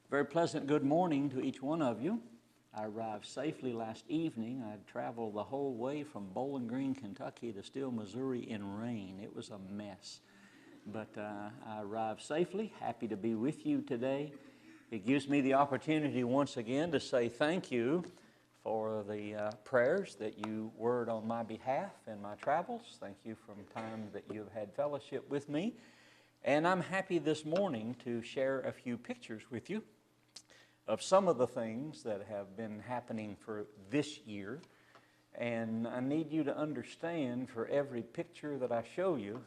Very pleasant good morning to each one of you. I arrived safely last evening. I traveled the whole way from Bowling Green, Kentucky to Steele, Missouri in rain. It was a mess. But I arrived safely, happy to be with you today. It gives me the opportunity once again to say thank you for the prayers that you word on my behalf in my travels. Thank you from time that you have had fellowship with me. And I'm happy this morning to share a few pictures with you of some of the things that have been happening for this year. And I need you to understand, for every picture that I show you,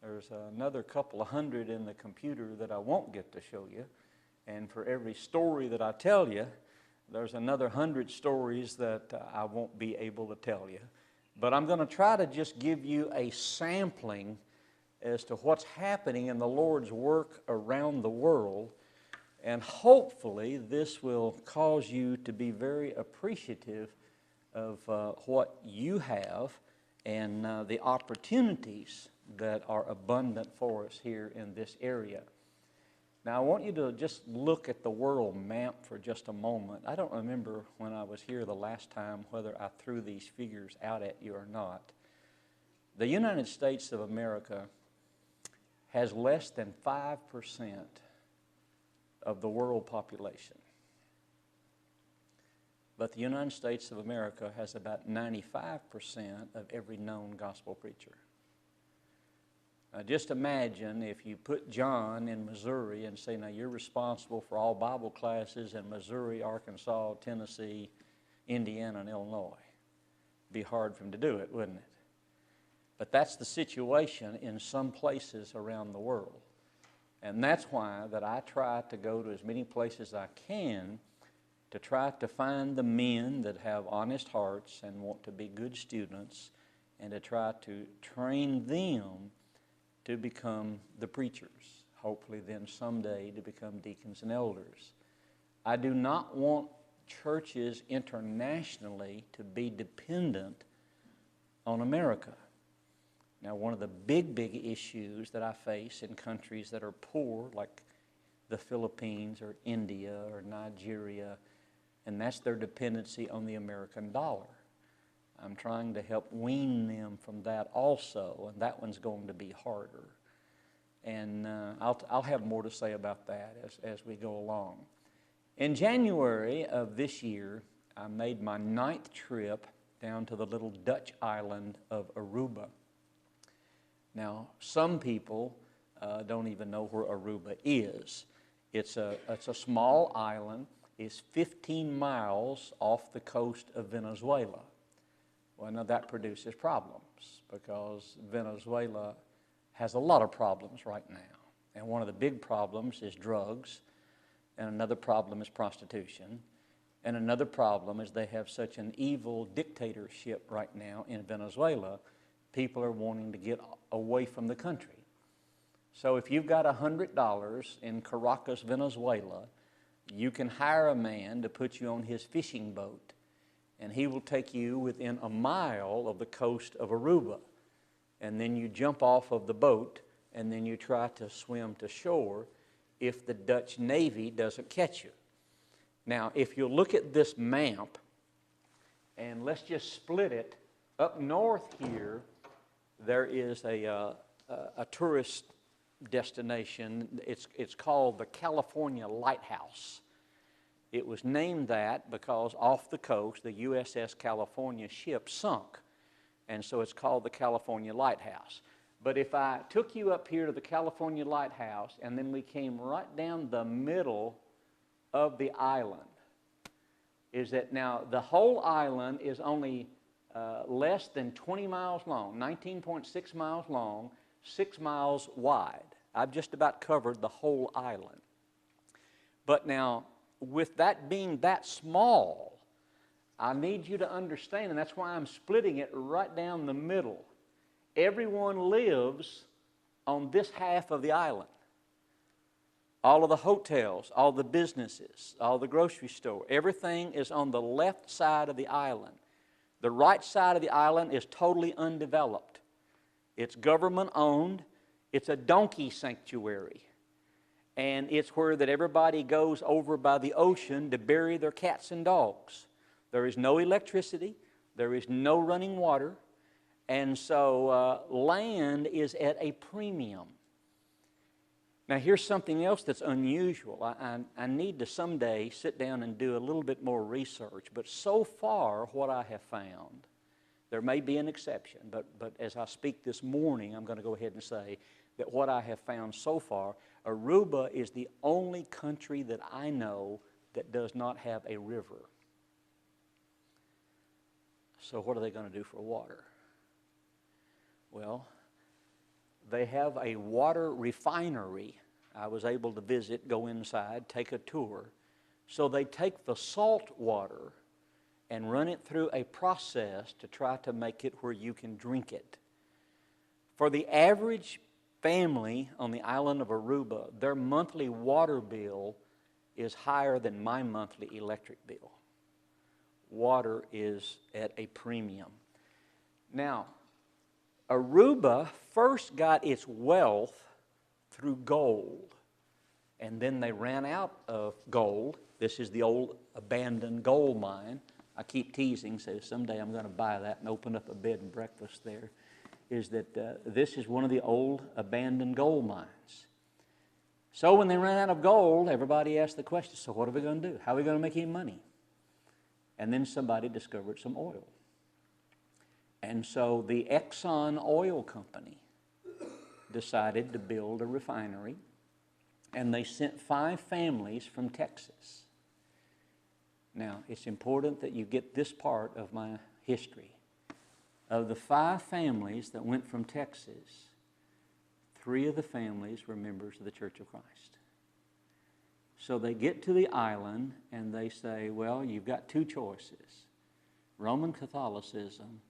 there's another couple of hundred in the computer that I won't get to show you. And for every story that I tell you, there's another 100 stories that I won't be able to tell you. But I'm going to try to just give you a sampling as to what's happening in the Lord's work around the world. And hopefully this will cause you to be very appreciative of what you have and the opportunities that are abundant for us here in this area. Now I want you to just look at the world map for just a moment. I don't remember when I was here the last time whether I threw these figures out at you or not. The United States of America has less than 5% of the world population. But the United States of America has about 95% of every known gospel preacher. Now just imagine if you put John in Missouri and say, now you're responsible for all Bible classes in Missouri, Arkansas, Tennessee, Indiana, and Illinois. It'd be hard for him to do it, wouldn't it? But that's the situation in some places around the world. And that's why that I try to go to as many places as I can to try to find the men that have honest hearts and want to be good students, and to try to train them to become the preachers, hopefully then someday to become deacons and elders. I do not want churches internationally to be dependent on America. Now, one of the big issues that I face in countries that are poor, like the Philippines or India or Nigeria, and that's their dependency on the American dollar. I'm trying to help wean them from that also, and that one's going to be harder. And I'll have more to say about that as we go along. In January of this year, I made my 9th trip down to the little Dutch island of Aruba. Now, some people don't even know where Aruba is. It's a small island. It's 15 miles off the coast of Venezuela. Well, now that produces problems because Venezuela has a lot of problems right now. And one of the big problems is drugs, and another problem is prostitution, and another problem is they have such an evil dictatorship right now in Venezuela. People are wanting to get away from the country. So if you've got $100 in Caracas, Venezuela, you can hire a man to put you on his fishing boat, and he will take you within a mile of the coast of Aruba. And then you jump off of the boat, and then you try to swim to shore if the Dutch Navy doesn't catch you. Now, if you look at this map, and let's just split it, up north here, there is a tourist destination. It's called the California Lighthouse. It was named that because off the coast, the USS California ship sunk. And so it's called the California Lighthouse. But if I took you up here to the California Lighthouse and then we came right down the middle of the island, is that now the whole island is only less than 20 miles long, 19.6 miles long, 6 miles wide. I've just about covered the whole island. But now, with that being that small, I need you to understand, and that's why I'm splitting it right down the middle. Everyone lives on this half of the island. All of the hotels, all the businesses, all the grocery store, everything is on the left side of the island. The right side of the island is totally undeveloped. It's government owned. It's a donkey sanctuary. And it's where that everybody goes over by the ocean to bury their cats and dogs. There is no electricity. There is no running water. And so land is at a premium. Now here's something else that's unusual. I need to someday sit down and do a little bit more research. But so far what I have found, there may be an exception, but as I speak this morning, I'm going to go ahead and say that what I have found so far, Aruba is the only country that I know that does not have a river. So what are they going to do for water? Well, they have a water refinery. I was able to visit, go inside, take a tour. So they take the salt water and run it through a process to try to make it where you can drink it. For the average family on the island of Aruba, their monthly water bill is higher than my monthly electric bill. Water is at a premium. Now, Aruba first got its wealth through gold, and then they ran out of gold. This is the old abandoned gold mine. I keep teasing, so someday I'm going to buy that and open up a bed and breakfast there, is that this is one of the old abandoned gold mines. So when they ran out of gold, everybody asked the question, so what are we going to do? How are we going to make any money? And then somebody discovered some oil. And so the Exxon Oil Company decided to build a refinery, and they sent 5 families from Texas. Now, it's important that you get this part of my history. Of the 5 families that went from Texas, 3 of the families were members of the Church of Christ. So they get to the island and they say, well, you've got 2 choices. Roman Catholicism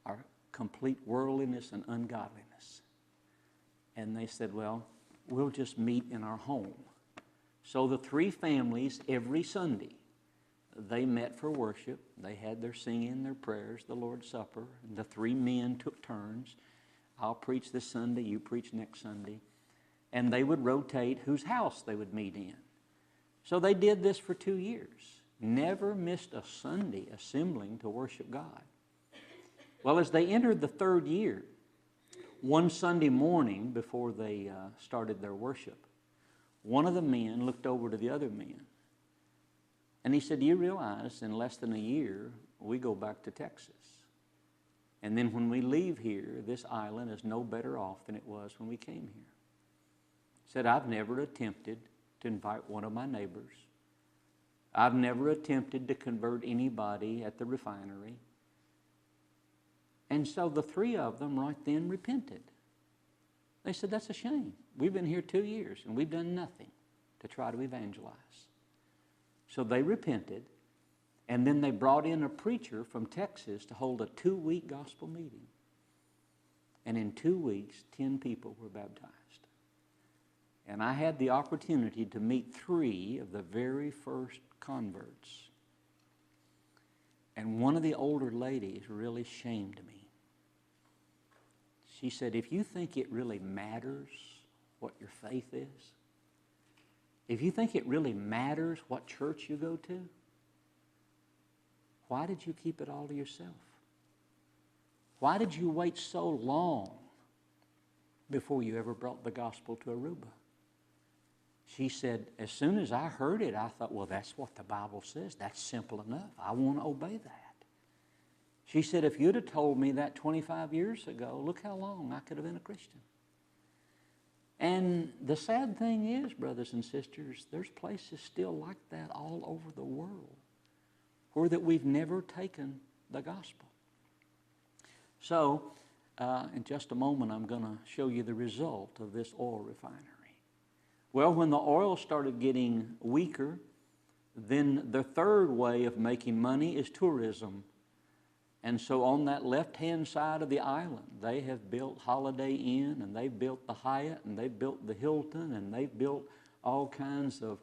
or complete worldliness and ungodliness. And they said, well, we'll just meet in our home. So the 3 families every Sunday, they met for worship. They had their singing, their prayers, the Lord's Supper. And the 3 men took turns. I'll preach this Sunday, you preach next Sunday. And they would rotate whose house they would meet in. So they did this for 2 years. Never missed a Sunday assembling to worship God. Well, as they entered the 3rd year, one Sunday morning before they started their worship, one of the men looked over to the other men. And he said, do you realize in less than a year, we go back to Texas? And then when we leave here, this island is no better off than it was when we came here. He said, I've never attempted to invite one of my neighbors. I've never attempted to convert anybody at the refinery. And so the 3 of them right then repented. They said, that's a shame. We've been here 2 years and we've done nothing to try to evangelize. So they repented, and then they brought in a preacher from Texas to hold a 2-week gospel meeting. And in 2 weeks, 10 people were baptized. And I had the opportunity to meet 3 of the very first converts. And one of the older ladies really shamed me. She said, if you think it really matters what your faith is, if you think it really matters what church you go to, why did you keep it all to yourself? Why did you wait so long before you ever brought the gospel to Aruba? She said, as soon as I heard it, I thought, well, that's what the Bible says. That's simple enough. I want to obey that. She said, if you'd have told me that 25 years ago, look how long I could have been a Christian. And the sad thing is, brothers and sisters, there's places still like that all over the world where that we've never taken the gospel. So, in just a moment, I'm going to show you the result of this oil refinery. Well, when the oil started getting weaker, then the 3rd way of making money is tourism. And so on that left-hand side of the island, they have built Holiday Inn, and they've built the Hyatt, and they've built the Hilton, and they've built all kinds of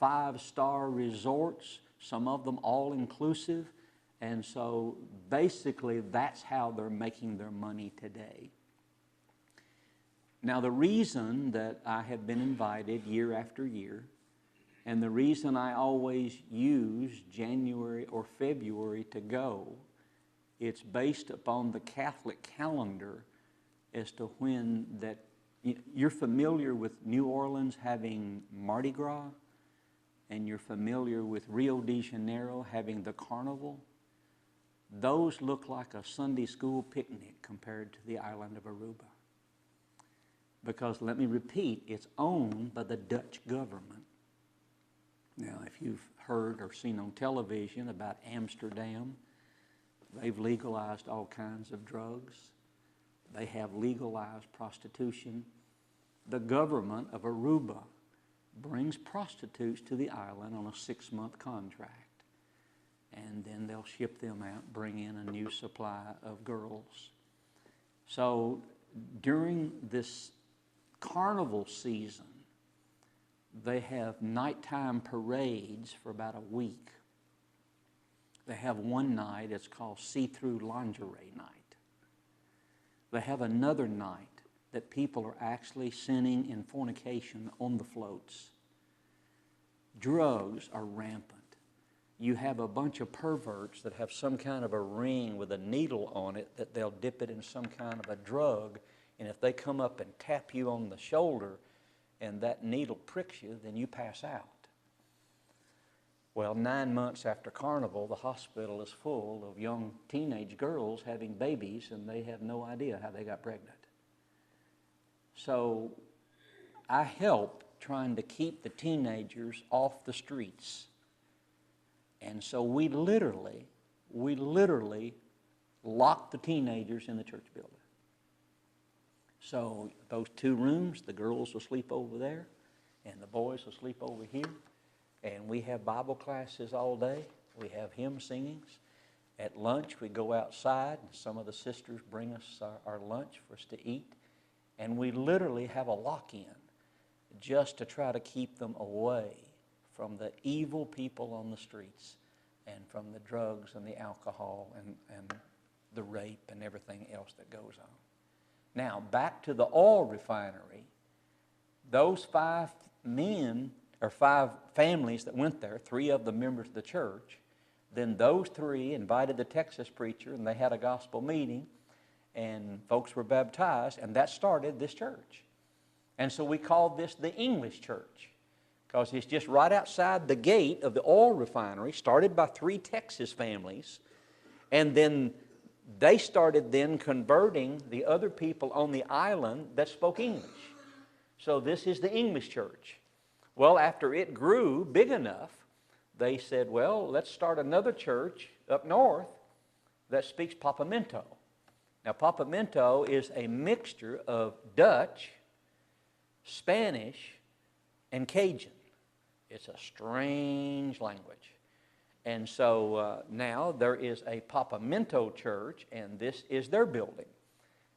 5-star resorts, some of them all-inclusive. And so basically that's how they're making their money today. Now, the reason that I have been invited year after year, and the reason I always use January or February to go, it's based upon the Catholic calendar as to when that. You're familiar with New Orleans having Mardi Gras, and you're familiar with Rio de Janeiro having the Carnival. Those look like a Sunday school picnic compared to the island of Aruba. Because, let me repeat, it's owned by the Dutch government. Now, if you've heard or seen on television about Amsterdam, they've legalized all kinds of drugs. They have legalized prostitution. The government of Aruba brings prostitutes to the island on a 6-month contract. And then they'll ship them out, bring in a new supply of girls. So during this carnival season, they have nighttime parades for about a week. They have one night, it's called see-through lingerie night. They have another night that people are actually sinning in fornication on the floats. Drugs are rampant. You have a bunch of perverts that have some kind of a ring with a needle on it that they'll dip it in some kind of a drug, and if they come up and tap you on the shoulder and that needle pricks you, then you pass out. Well, 9 months after Carnival, the hospital is full of young teenage girls having babies, and they have no idea how they got pregnant. So I help trying to keep the teenagers off the streets. And so we literally lock the teenagers in the church building. So those 2 rooms, the girls will sleep over there, and the boys will sleep over here. And we have Bible classes all day. We have hymn singings. At lunch, we go outside, and some of the sisters bring us our lunch for us to eat. And we literally have a lock-in just to try to keep them away from the evil people on the streets and from the drugs and the alcohol and the rape and everything else that goes on. Now, back to the oil refinery, those 5 men or 5 families that went there, 3 of them members of the church, then those 3 invited the Texas preacher, and they had a gospel meeting, and folks were baptized, and that started this church. And so we called this the English church, because it's just right outside the gate of the oil refinery, started by 3 Texas families, and then they started then converting the other people on the island that spoke English. So this is the English church. Well, after it grew big enough, they said, well, let's start another church up north that speaks Papiamento. Now, Papiamento is a mixture of Dutch, Spanish, and Cajun. It's a strange language. And so now there is a Papiamento church, and this is their building.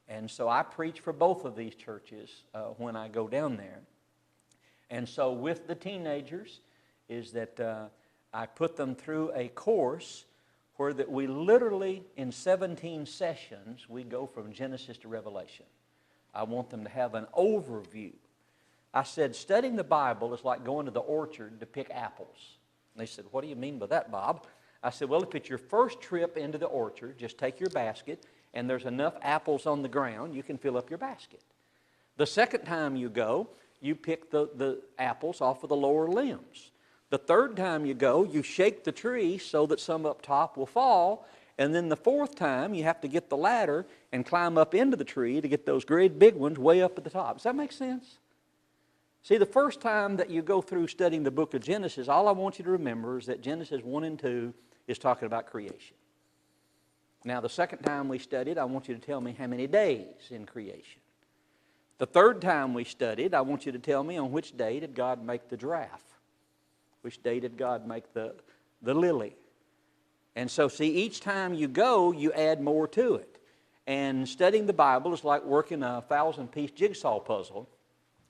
And so I preach for both of these churches when I go down there. And so with the teenagers is that I put them through a course where that we literally, in 17 sessions, we go from Genesis to Revelation. I want them to have an overview. I said, studying the Bible is like going to the orchard to pick apples. And they said, what do you mean by that, Bob? I said, well, if it's your first trip into the orchard, just take your basket, and there's enough apples on the ground, you can fill up your basket. The second time you go, you pick the apples off of the lower limbs. The third time you go, you shake the tree so that some up top will fall. And then the fourth time, you have to get the ladder and climb up into the tree to get those great big ones way up at the top. Does that make sense? See, the first time that you go through studying the book of Genesis, all I want you to remember is that Genesis 1 and 2 is talking about creation. Now, the second time we studied, I want you to tell me how many days in creation. The third time we studied, I want you to tell me on which day did God make the giraffe? Which day did God make the lily? And so, see, each time you go, you add more to it. And studying the Bible is like working a 1,000-piece jigsaw puzzle,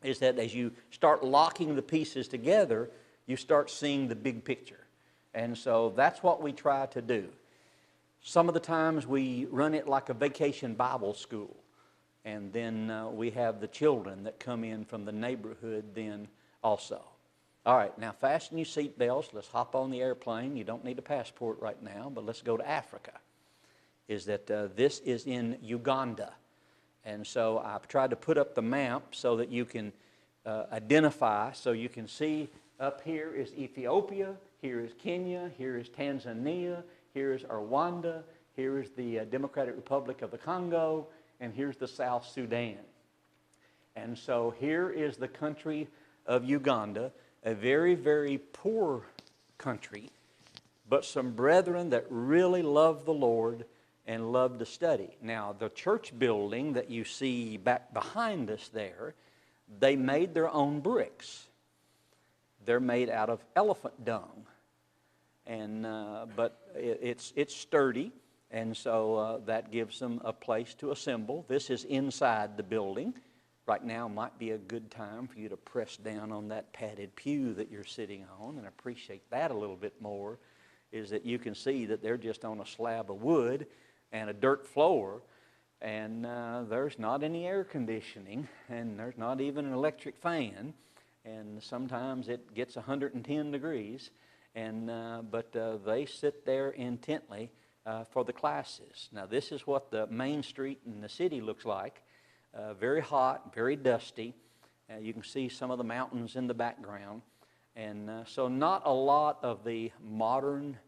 is that as you start locking the pieces together, you start seeing the big picture. And so that's what we try to do. Some of the times we run it like a vacation Bible school. And then we have the children that come in from the neighborhood then also. All right, now fasten your seat belts. Let's hop on the airplane. You don't need a passport right now, but let's go to Africa. This is in Uganda. And so I've tried to put up the map so that you can identify, so you can see up here is Ethiopia, here is Kenya, here is Tanzania, here is Rwanda, here is the Democratic Republic of the Congo, and here's the South Sudan. And so here is the country of Uganda, a very, very poor country, but some brethren that really love the Lord and love to study. Now, the church building that you see back behind us there, they made their own bricks. They're made out of elephant dung, and but it's sturdy, and so that gives them a place to assemble. This is inside the building. Right now might be a good time for you to press down on that padded pew that you're sitting on, and appreciate that a little bit more, is that you can see that they're just on a slab of wood and a dirt floor, and there's not any air conditioning, and there's not even an electric fan, and sometimes it gets 110 degrees, and but they sit there intently for the classes. Now this is what the main street in the city looks like. Very hot, very dusty. You can see some of the mountains in the background. And so not a lot of the modern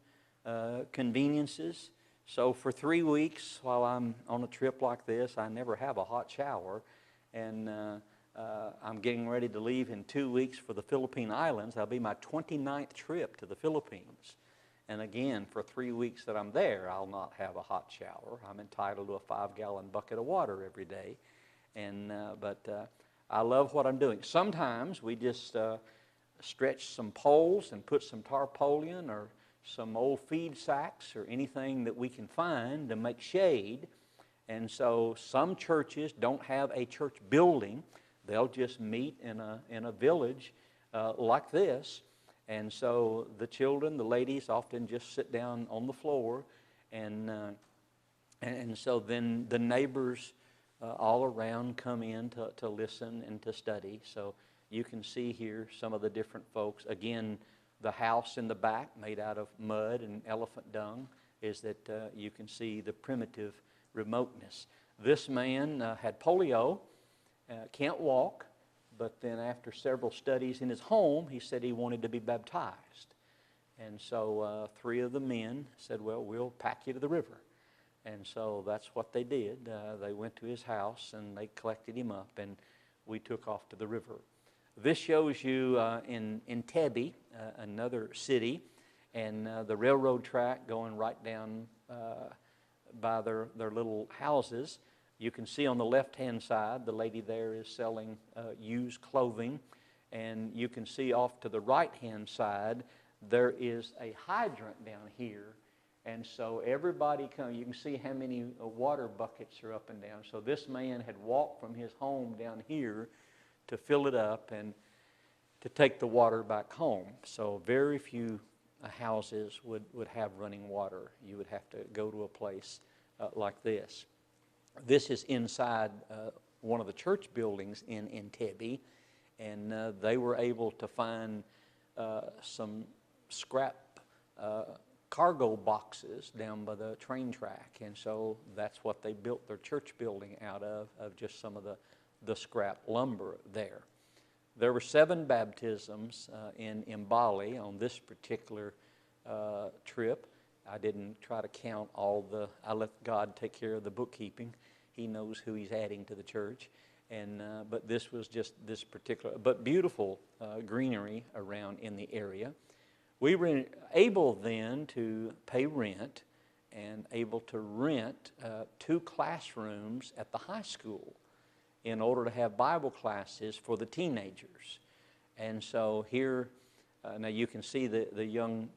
conveniences. So for 3 weeks while I'm on a trip like this, I never have a hot shower. And I'm getting ready to leave in 2 weeks for the Philippine Islands. That'll be my 29th trip to the Philippines. And again, for 3 weeks that I'm there, I'll not have a hot shower. I'm entitled to a 5-gallon bucket of water every day. And but I love what I'm doing. Sometimes we just stretch some poles and put some tarpaulin or some old feed sacks or anything that we can find to make shade. And so some churches don't have a church building. They'll just meet in a village like this. And so the children, the ladies often just sit down on the floor, and so then the neighbors all around come in to listen and to study. So you can see here some of the different folks. Again, the house in the back made out of mud and elephant dung is that you can see the primitive remoteness. This man had polio, can't walk, but then after several studies in his home, he said he wanted to be baptized. And so 3 of the men said, well, we'll pack you to the river. And so that's what they did. They went to his house and they collected him up, and we took off to the river. This shows you in Entebbe, another city, and the railroad track going right down by their little houses. You can see on the left-hand side, the lady there is selling used clothing, and you can see off to the right-hand side, there is a hydrant down here. And so everybody comes. You can see how many water buckets are up and down. So this man had walked from his home down here to fill it up and to take the water back home. So very few houses would have running water. You would have to go to a place like this. This is inside one of the church buildings in Entebbe, and they were able to find some scrap cargo boxes down by the train track, and so that's what they built their church building out of just some of the scrap lumber there. There were 7 baptisms in Mbali on this particular trip. I didn't try to count all I let God take care of the bookkeeping. He knows who He's adding to the church, and but this was just this particular, but beautiful greenery around in the area. We were able then to pay rent and able to rent 2 classrooms at the high school in order to have Bible classes for the teenagers. And so here, now you can see the young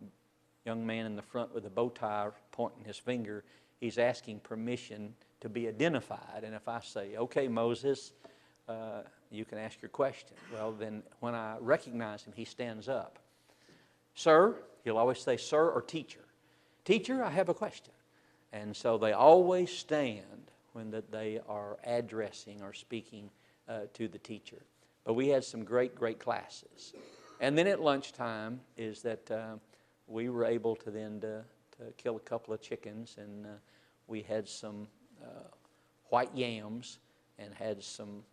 man in the front with the bow tie pointing his finger. He's asking permission to be identified. And if I say, okay, Moses, you can ask your question. Well, then when I recognize him, he stands up. Sir, he'll always say sir or teacher. Teacher, I have a question. And so they always stand when that they are addressing or speaking to the teacher. But we had some great classes. And then at lunchtime is that we were able to then to kill a couple of chickens, and we had some white yams and had some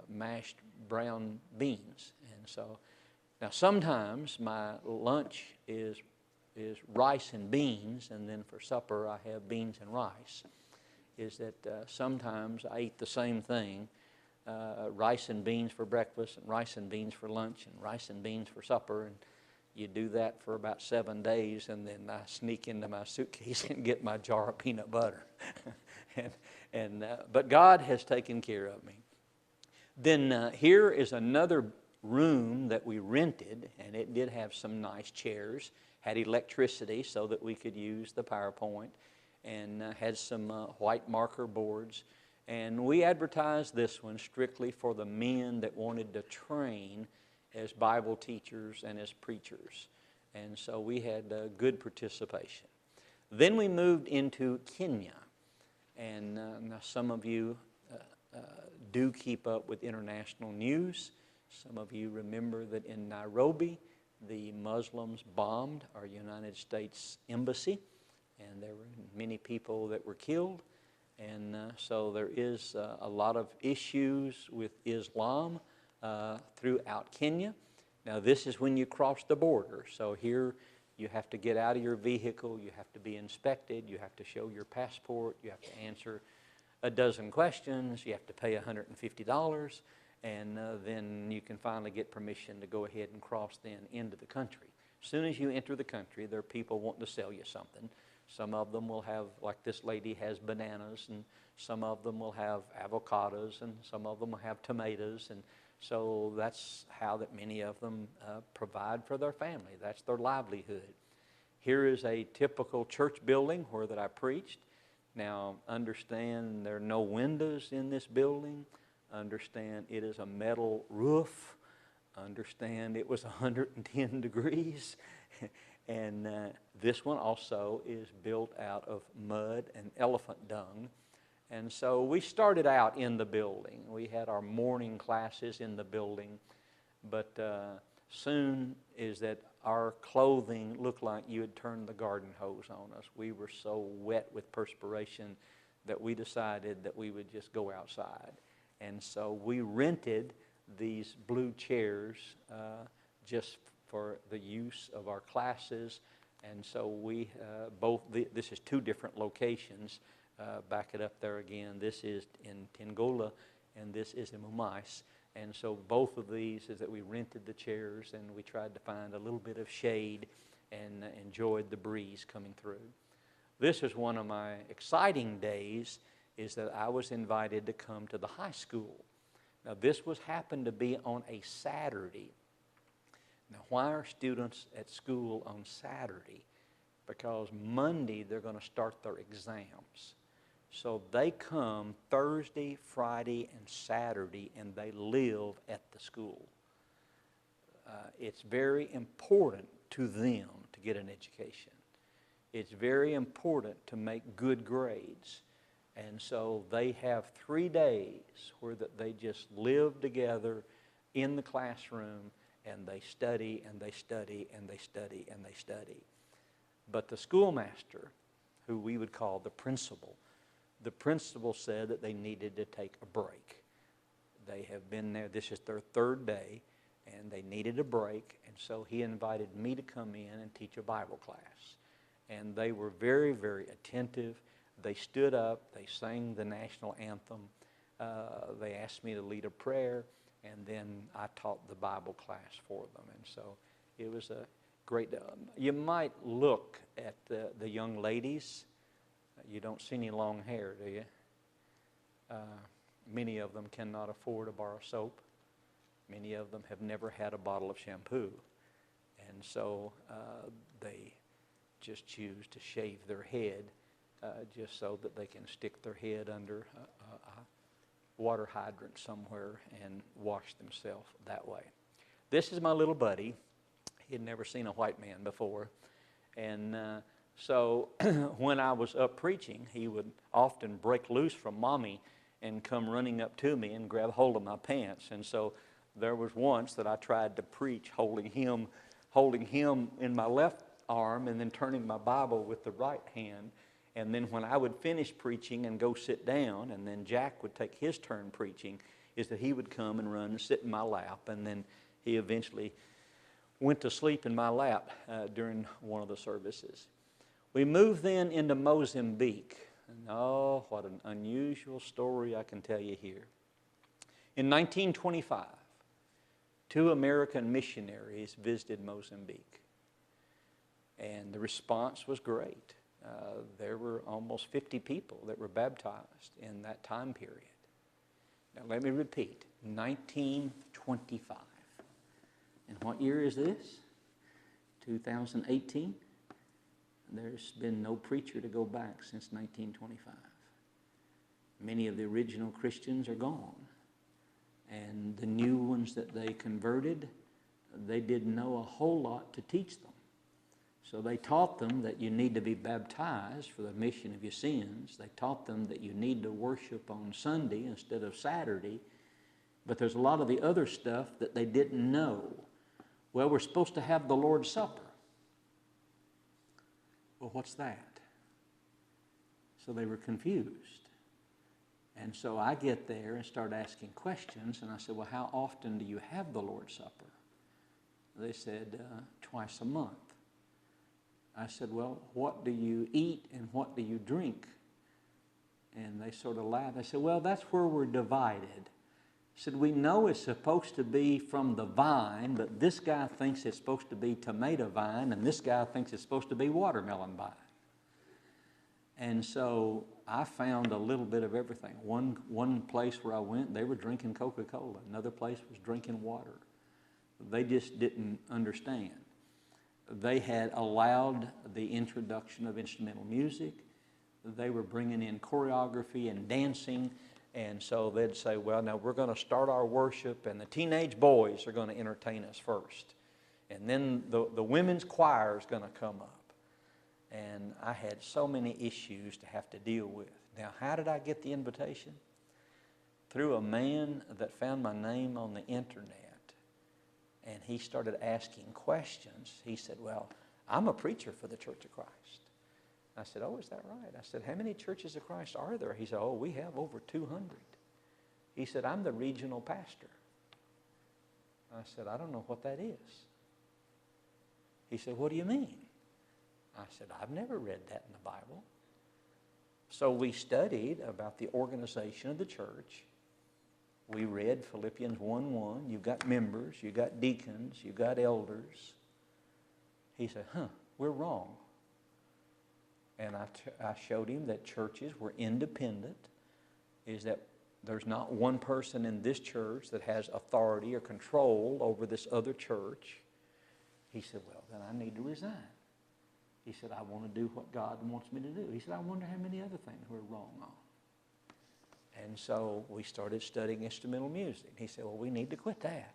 mashed brown beans. And so now sometimes my lunch is rice and beans, and then for supper I have beans and rice. Is that sometimes I eat the same thing, rice and beans for breakfast, and rice and beans for lunch, and rice and beans for supper, and you do that for about 7 days, and then I sneak into my suitcase and get my jar of peanut butter. But God has taken care of me. Then here is another room that we rented, and it did have some nice chairs, had electricity so that we could use the PowerPoint, and had some white marker boards. And we advertised this one strictly for the men that wanted to train as Bible teachers and as preachers. And so we had good participation. Then we moved into Kenya. And now some of you do keep up with international news. Some of you remember that in Nairobi, the Muslims bombed our United States embassy, and there were many people that were killed. And so there is a lot of issues with Islam throughout Kenya. Now this is when you cross the border. So here you have to get out of your vehicle, you have to be inspected, you have to show your passport, you have to answer a dozen questions, you have to pay $150, and then you can finally get permission to go ahead and cross then into the country. As soon as you enter the country, there are people wanting to sell you something. Some of them will have, like this lady has bananas, and some of them will have avocados, and some of them will have tomatoes, and so that's how that many of them provide for their family. That's their livelihood. Here is a typical church building where that I preached. Now understand there are no windows in this building. Understand it is a metal roof. Understand it was 110 degrees. And this one also is built out of mud and elephant dung. And so we started out in the building. We had our morning classes in the building. But soon is that our clothing looked like you had turned the garden hose on us. We were so wet with perspiration that we decided that we would just go outside. And so we rented these blue chairs just for the use of our classes. And so we this is 2 different locations. Back it up there again. This is in Tingola, and this is in Mumais. And so both of these is that we rented the chairs, and we tried to find a little bit of shade and enjoyed the breeze coming through. This is one of my exciting days, is that I was invited to come to the high school. Now this happened to be on a Saturday. Now why are students at school on Saturday? Because Monday they're going to start their exams. So they come Thursday, Friday, and Saturday, and they live at the school. It's very important to them to get an education. It's very important to make good grades. And so they have 3 days where that they just live together in the classroom, and they study, and they study, and they study, and they study. But the schoolmaster, who we would call the principal said that they needed to take a break. They have been there, this is their 3rd day, and they needed a break, and so he invited me to come in and teach a Bible class. And they were very, very attentive. They stood up, they sang the national anthem, they asked me to lead a prayer, and then I taught the Bible class for them. And so it was a great, you might look at the young ladies. You don't see any long hair, do you? Many of them cannot afford to borrow soap. Many of them have never had a bottle of shampoo. And so they just choose to shave their head just so that they can stick their head under a water hydrant somewhere and wash themselves that way. This is my little buddy. He had never seen a white man before. And So when I was up preaching, he would often break loose from Mommy and come running up to me and grab hold of my pants. And so there was once that I tried to preach holding him in my left arm and then turning my Bible with the right hand. And then when I would finish preaching and go sit down, and then Jack would take his turn preaching, is that he would come and run and sit in my lap. And then he eventually went to sleep in my lap during one of the services. We moved then into Mozambique. And oh, what an unusual story I can tell you here. In 1925, 2 American missionaries visited Mozambique. And the response was great. There were almost 50 people that were baptized in that time period. Now let me repeat, 1925. And what year is this? 2018? There's been no preacher to go back since 1925. Many of the original Christians are gone. And the new ones that they converted, they didn't know a whole lot to teach them. So they taught them that you need to be baptized for the remission of your sins. They taught them that you need to worship on Sunday instead of Saturday. But there's a lot of the other stuff that they didn't know. Well, we're supposed to have the Lord's Supper. Well, what's that? So they were confused. And so I get there and start asking questions. And I said, well, how often do you have the Lord's Supper? They said, twice a month. I said, well, what do you eat and what do you drink? And they sort of laughed. I said, well, that's where we're divided. I said, we know it's supposed to be from the vine, but this guy thinks it's supposed to be tomato vine, and this guy thinks it's supposed to be watermelon vine. And so I found a little bit of everything. One place where I went, they were drinking Coca-Cola. Another place was drinking water. They just didn't understand. They had allowed the introduction of instrumental music. They were bringing in choreography and dancing. And so they'd say, well, now we're going to start our worship, and the teenage boys are going to entertain us first. And then the women's choir is going to come up. And I had so many issues to have to deal with. Now, how did I get the invitation? Through a man that found my name on the internet. And he started asking questions. He said, well, I'm a preacher for the Church of Christ. I said, oh, is that right? I said, how many churches of Christ are there? He said, oh, we have over 200. He said, I'm the regional pastor. I said, I don't know what that is. He said, what do you mean? I said, I've never read that in the Bible. So we studied about the organization of the church. We read Philippians 1:1. You've got members, you've got deacons, you've got elders. He said, we're wrong. And I showed him that churches were independent, is that there's not one person in this church that has authority or control over this other church. He said, well, then I need to resign. He said, I want to do what God wants me to do. He said, I wonder how many other things we're wrong on. And so we started studying instrumental music. He said, well, we need to quit that.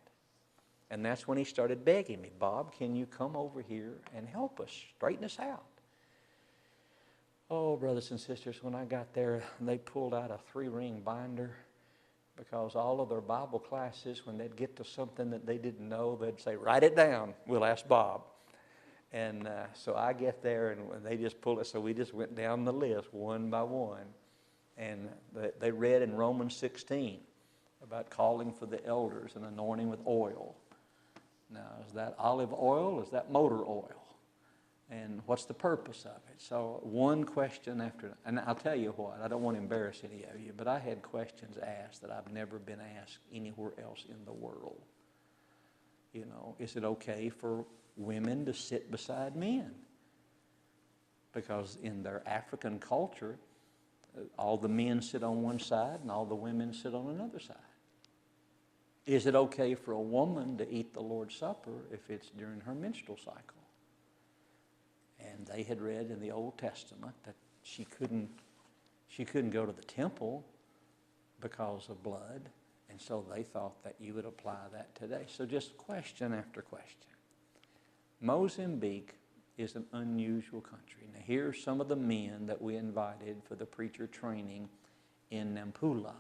And that's when he started begging me, Bob, can you come over here and help us, straighten us out? Oh, brothers and sisters, when I got there, they pulled out a 3-ring binder because all of their Bible classes, when they'd get to something that they didn't know, they'd say, write it down, we'll ask Bob. And so I get there, and they just pulled it. So we just went down the list one by one. And they read in Romans 16 about calling for the elders and anointing with oil. Now, is that olive oil? Is that motor oil? And what's the purpose of it? So one question after, and I'll tell you what, I don't want to embarrass any of you, but I had questions asked that I've never been asked anywhere else in the world. You know, is it okay for women to sit beside men? Because in their African culture, all the men sit on one side and all the women sit on another side. Is it okay for a woman to eat the Lord's Supper if it's during her menstrual cycle? And they had read in the Old Testament that she couldn't go to the temple because of blood, and so they thought that you would apply that today. So just question after question. Mozambique is an unusual country. Now, here are some of the men that we invited for the preacher training in Nampula.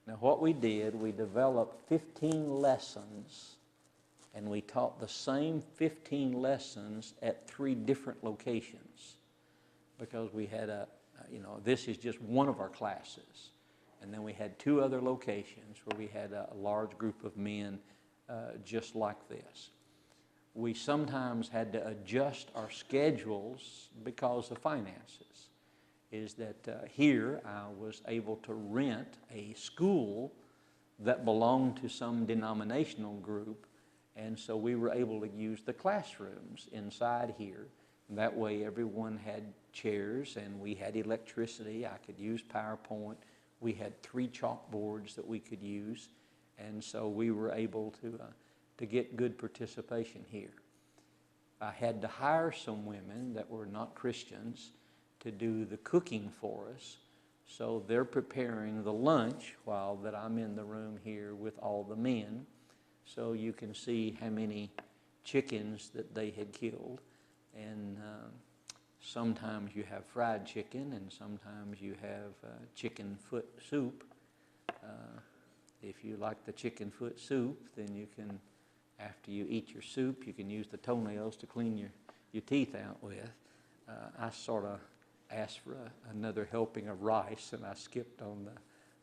Now, what we did, we developed 15 lessons, and we taught the same 15 lessons at 3 different locations, because we had this is just one of our classes. And then we had 2 other locations where we had a large group of men just like this. We sometimes had to adjust our schedules because of finances. Is that here I was able to rent a school that belonged to some denominational group, and so we were able to use the classrooms inside here. And that way everyone had chairs, and we had electricity. I could use PowerPoint. We had 3 chalkboards that we could use, and so we were able to get good participation here. I had to hire some women that were not Christians to do the cooking for us. So they're preparing the lunch while that I'm in the room here with all the men. So you can see how many chickens that they had killed. And sometimes you have fried chicken, and sometimes you have chicken foot soup. If you like the chicken foot soup, then you can, after you eat your soup, you can use the toenails to clean your teeth out with. I sort of asked for another helping of rice, and I skipped on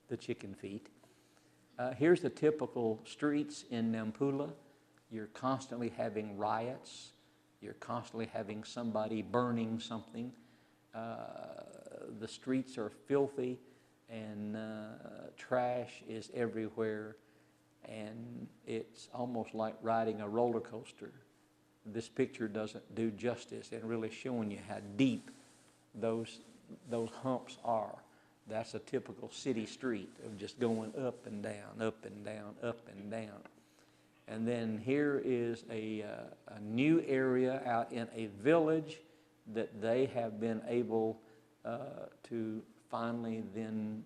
the chicken feet. Here's the typical streets in Nampula. You're constantly having riots. You're constantly having somebody burning something. The streets are filthy, and trash is everywhere, and it's almost like riding a roller coaster. This picture doesn't do justice in really showing you how deep those humps are. That's a typical city street of just going up and down, up and down, up and down. And then here is a new area out in a village that they have been able to finally then,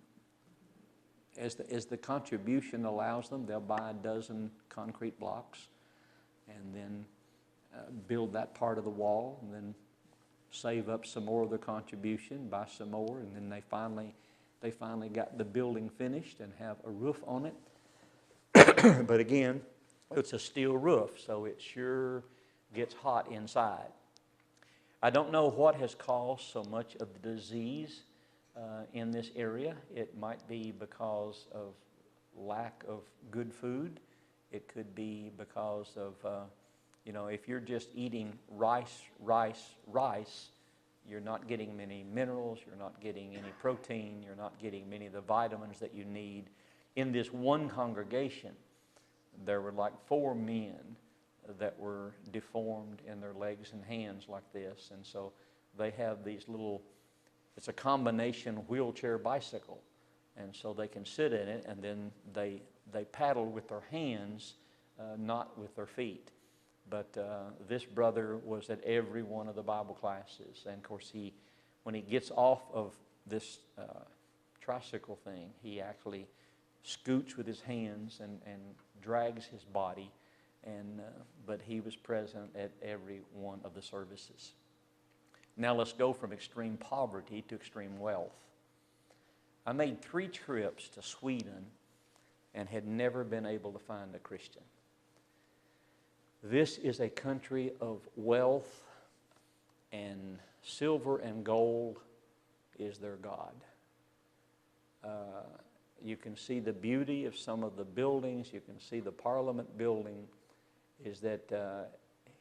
as the contribution allows them, they'll buy a dozen concrete blocks and then build that part of the wall, and then save up some more of their contribution, buy some more, and then they finally got the building finished and have a roof on it. But again, it's a steel roof, so it sure gets hot inside. I don't know what has caused so much of the disease in this area. It might be because of lack of good food. It could be because of if you're just eating rice, you're not getting many minerals, you're not getting any protein, you're not getting many of the vitamins that you need. In this one congregation, there were like 4 men that were deformed in their legs and hands like this, and so they have these little, it's a combination wheelchair bicycle, and so they can sit in it, and then they paddle with their hands, not with their feet. But this brother was at every one of the Bible classes. And of course, when he gets off of this tricycle thing, he actually scoots with his hands and drags his body. But he was present at every one of the services. Now let's go from extreme poverty to extreme wealth. I made 3 trips to Sweden and had never been able to find a Christian. This is a country of wealth, and silver and gold is their God. You can see the beauty of some of the buildings. You can see the Parliament building. Is that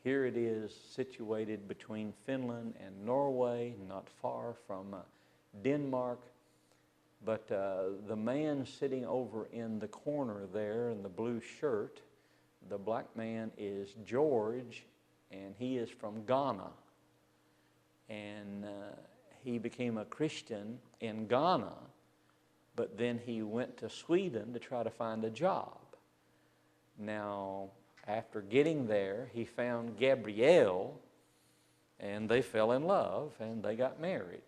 here it is situated between Finland and Norway, not far from Denmark. But the man sitting over in the corner there in the blue shirt, the black man is George, and he is from Ghana. And he became a Christian in Ghana, but then he went to Sweden to try to find a job. Now, after getting there, he found Gabrielle, and they fell in love, and they got married.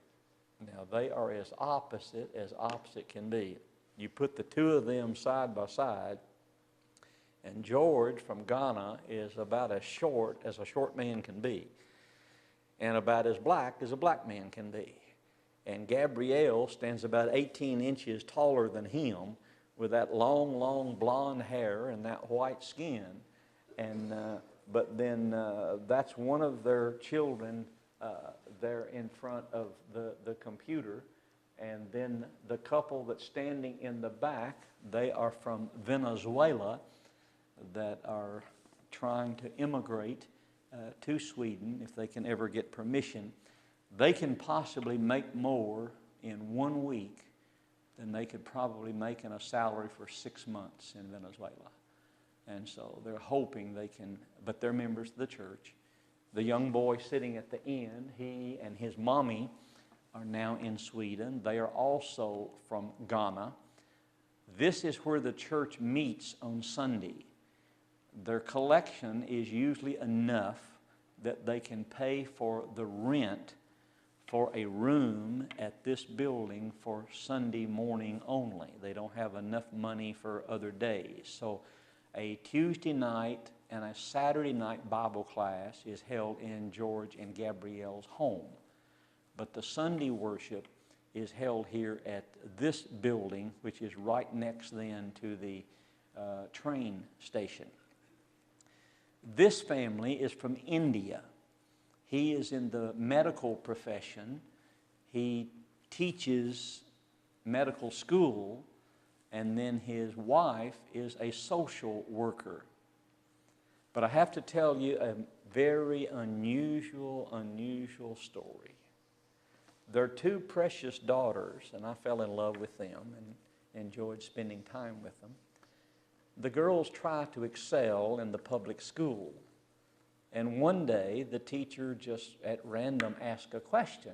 Now, they are as opposite can be. You put the 2 of them side by side, and George from Ghana is about as short man can be. and about as black as a black man can be. And Gabrielle stands about 18 inches taller than him with that long, long blonde hair and that white skin. And but then that's one of their children there in front of the computer. And then the couple that's standing in the back, they are from Venezuela that are trying to immigrate to Sweden if they can ever get permission. They can possibly make more in 1 week than they could probably make in a salary for 6 months in Venezuela. And so they're hoping they can, but they're members of the church. The young boy sitting at the end, he and his mommy are now in Sweden. They are also from Ghana. This is where the church meets on Sunday. Their collection is usually enough that they can pay for the rent for a room at this building for Sunday morning only. They don't have enough money for other days. So a Tuesday night and a Saturday night Bible class is held in George and Gabrielle's home. But the Sunday worship is held here at this building, which is right next then to the train station. This family is from India. He is in the medical profession. He teaches medical school, and then his wife is a social worker. But I have to tell you a very unusual story. Their two precious daughters, and I fell in love with them and enjoyed spending time with them. The girls try to excel in the public school. And one day, the teacher just at random asked a question.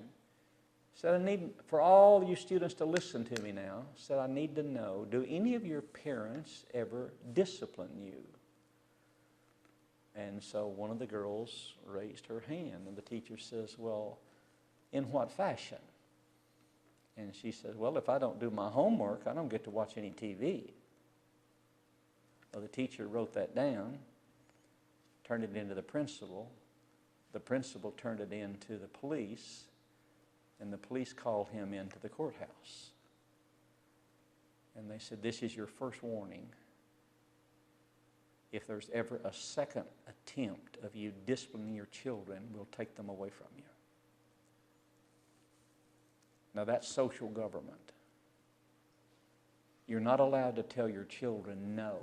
Said, I need, for all you students to listen to me now, said, I need to know, do any of your parents ever discipline you? And so one of the girls raised her hand, and the teacher says, well, in what fashion? And she says, well, if I don't do my homework, I don't get to watch any TV. Well, the teacher wrote that down, turned it into the principal. The principal turned it into the police, and the police called him into the courthouse. And they said, this is your first warning. If there's ever a second attempt of you disciplining your children, we'll take them away from you. Now that's social government. You're not allowed to tell your children no.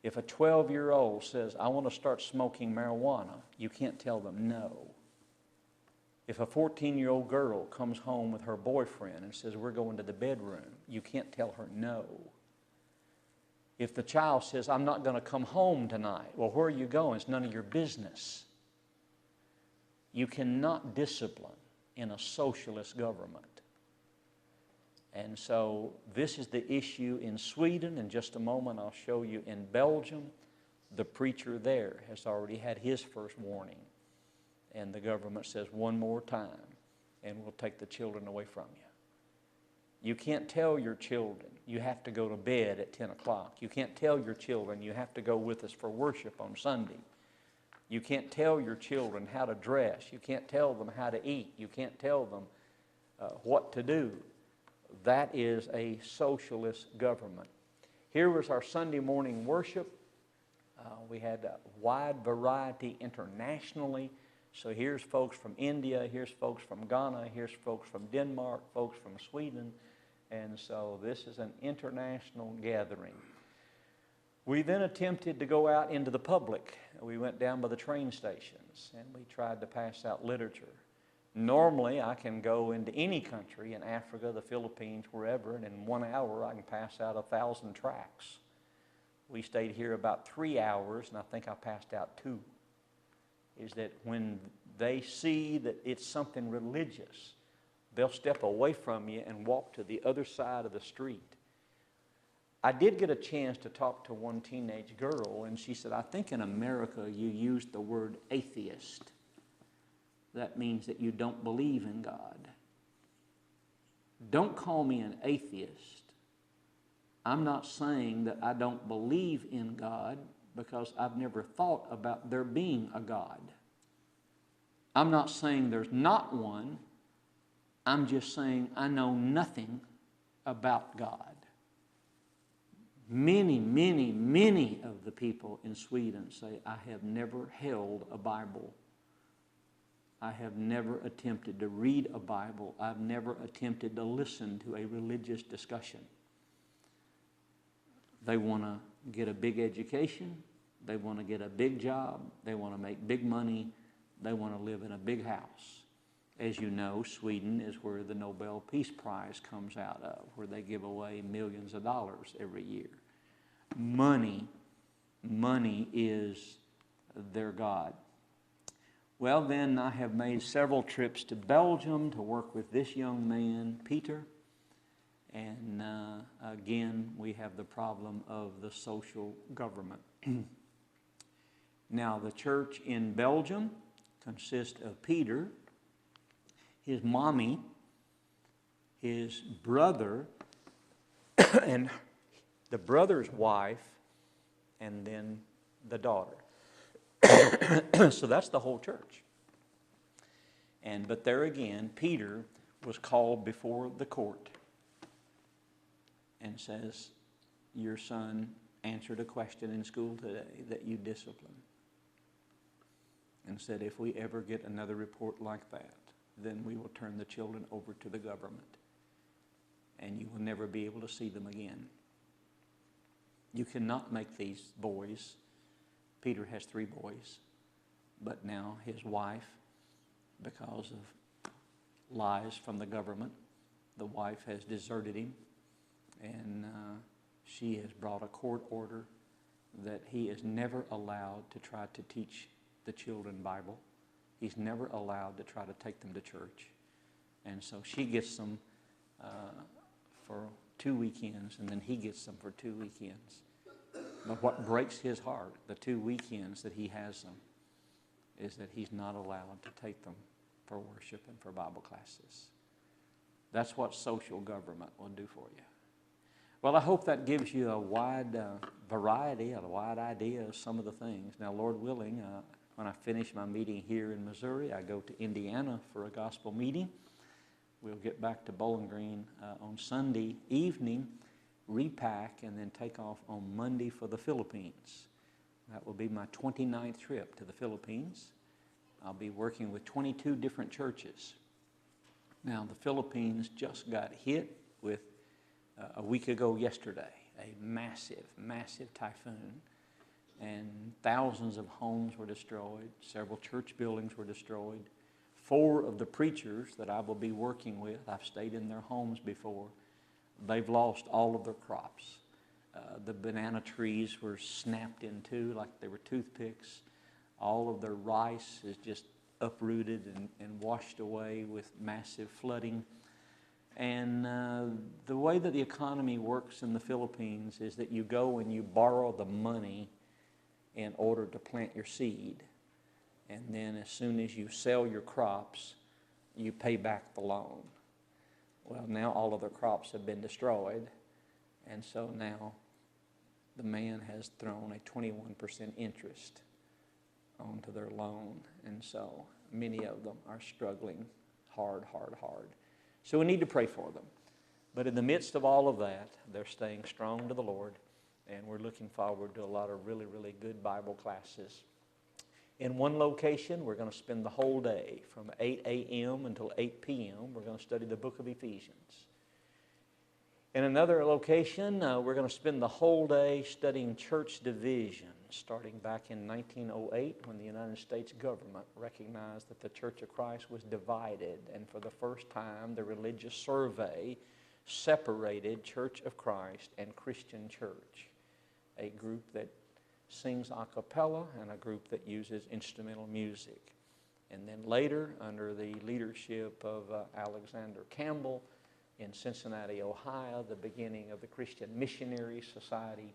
If a 12-year-old says, I want to start smoking marijuana, you can't tell them no. If a 14-year-old girl comes home with her boyfriend and says, we're going to the bedroom, you can't tell her no. If the child says, I'm not going to come home tonight, well, where are you going? It's none of your business. You cannot discipline in a socialist government. And so this is the issue in Sweden. In just a moment, I'll show you in Belgium. The preacher there has already had his first warning. And the government says one more time, and we'll take the children away from you. You can't tell your children you have to go to bed at 10 o'clock. You can't tell your children you have to go with us for worship on Sunday. You can't tell your children how to dress. You can't tell them how to eat. You can't tell them what to do. That is a socialist government. Here was our Sunday morning worship. We had a wide variety internationally. So here's folks from India, here's folks from Ghana, here's folks from Denmark, folks from Sweden. And so this is an international gathering. We then attempted to go out into the public. We went down by the train stations and we tried to pass out literature. Normally, I can go into any country in Africa, the Philippines, wherever, and in 1 hour I can pass out 1,000 tracts. We stayed here about 3 hours, and I think I passed out 2. Is that when they see that it's something religious, they'll step away from you and walk to the other side of the street. I did get a chance to talk to one teenage girl, and she said, I think in America you use the word atheist. That means that you don't believe in God. Don't call me an atheist. I'm not saying that I don't believe in God because I've never thought about there being a God. I'm not saying there's not one. I'm just saying I know nothing about God. Many, many, many of the people in Sweden say, I have never held a Bible. I have never attempted to read a Bible. I've never attempted to listen to a religious discussion. They want to get a big education. They want to get a big job. They want to make big money. They want to live in a big house. As you know, Sweden is where the Nobel Peace Prize comes out of, where they give away millions of dollars every year. Money is their God. Well, then I have made several trips to Belgium to work with this young man, Peter. And again, we have the problem of the social government. Now, the church in Belgium consists of Peter, his mommy, his brother, and the brother's wife, and then the daughter. So that's the whole church. But there again, Peter was called before the court and says, your son answered a question in school today that you discipline. And said, if we ever get another report like that, then we will turn the children over to the government. And you will never be able to see them again. You cannot make these boys. Peter has 3 boys. But now his wife, because of lies from the government, the wife has deserted him. And she has brought a court order that he is never allowed to try to teach the children Bible. He's never allowed to try to take them to church. And so she gets them for 2 weekends, and then he gets them for 2 weekends. But what breaks his heart, the 2 weekends that he has them, is that he's not allowed to take them for worship and for Bible classes. That's what social government will do for you. Well, I hope that gives you a wide variety, a wide idea of some of the things. Now, Lord willing, when I finish my meeting here in Missouri, I go to Indiana for a gospel meeting. We'll get back to Bowling Green on Sunday evening, repack, and then take off on Monday for the Philippines. That will be my 29th trip to the Philippines. I'll be working with 22 different churches. Now, the Philippines just got hit with, a week ago yesterday, a massive, massive typhoon. And thousands of homes were destroyed. Several church buildings were destroyed. 4 of the preachers that I will be working with, I've stayed in their homes before, they've lost all of their crops. The banana trees were snapped in two like they were toothpicks. All of their rice is just uprooted and washed away with massive flooding. And the way that the economy works in the Philippines is that you go and you borrow the money in order to plant your seed. And then as soon as you sell your crops, you pay back the loan. Well, now all of their crops have been destroyed. And so now the man has thrown a 21% interest onto their loan. And so many of them are struggling hard. So we need to pray for them. But in the midst of all of that, they're staying strong to the Lord. And we're looking forward to a lot of really, really good Bible classes. In one location, we're going to spend the whole day from 8 a.m. until 8 p.m. We're going to study the book of Ephesians. In another location, we're going to spend the whole day studying church division, starting back in 1908 when the United States government recognized that the Church of Christ was divided. And for the first time, the religious survey separated Church of Christ and Christian church, a group that sings a cappella and a group that uses instrumental music. And then later, under the leadership of Alexander Campbell in Cincinnati, Ohio, the beginning of the Christian Missionaries Society.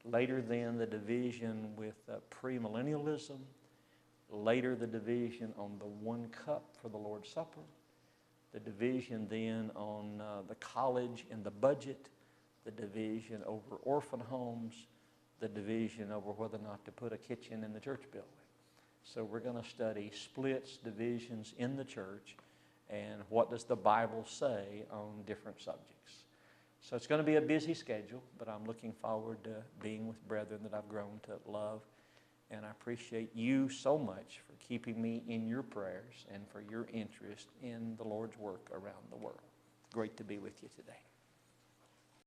Later then, the division with premillennialism. Later, the division on the one cup for the Lord's Supper. The division then on the college and the budget. The division over orphan homes. The division over whether or not to put a kitchen in the church building. So we're going to study splits, divisions in the church, and what does the Bible say on different subjects. So it's going to be a busy schedule, but I'm looking forward to being with brethren that I've grown to love. And I appreciate you so much for keeping me in your prayers and for your interest in the Lord's work around the world. Great to be with you today.